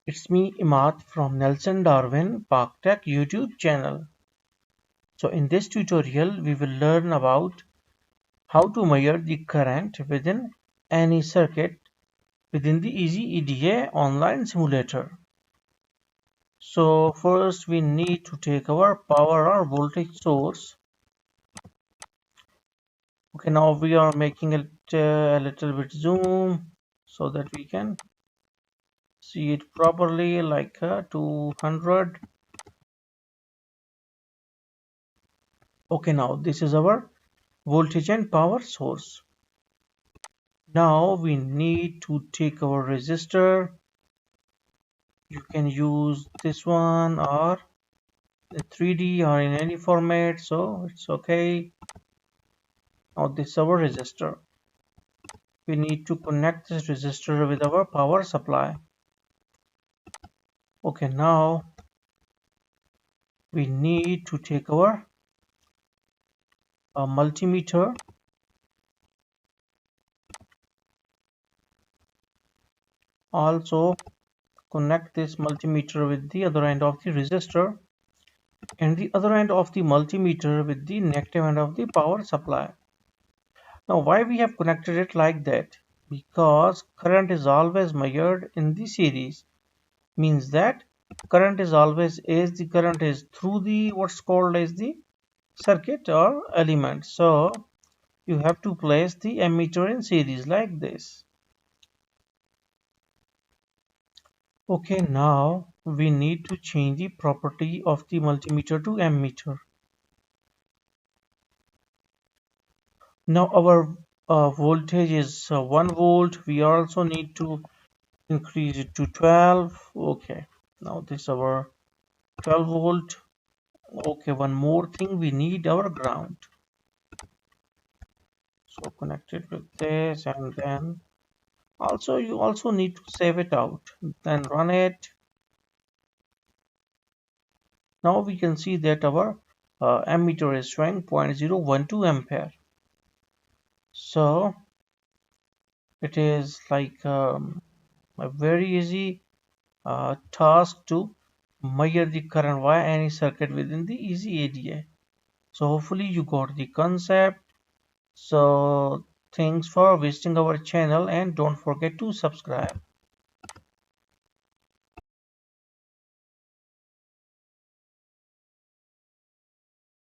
It's me, Imad from Nelson Darwin Park Tech YouTube channel. So in this tutorial, we will learn about how to measure the current within any circuit within the easyEDA online simulator. So first we need to take our power or voltage source. Okay, now we are making it a little bit zoom so that we can see it properly, like 200. Okay, now this is our voltage and power source. Now we need to take our resistor. You can use this one or the 3D or in any format, so it's okay. Now this is our resistor. We need to connect this resistor with our power supply. Okay, now we need to take our multimeter. Also connect this multimeter with the other end of the resistor and the other end of the multimeter with the negative end of the power supply. Now why we have connected it like that? Because current is always measured in the series. Means that current is always as the current is through the what's called as the circuit or element. So you have to place the ammeter in series like this. Okay, now we need to change the property of the multimeter to ammeter. Now our voltage is 1 volt. We also need to increase it to 12. Okay, now this is our 12 volt. Okay, one more thing, we need our ground. So connect it with this, and then also you also need to save it out, then run it. Now we can see that our ammeter is showing 0.012 ampere. So it is like a very easy task to measure the current via any circuit within the easyEDA. So hopefully you got the concept. So thanks for visiting our channel and don't forget to subscribe.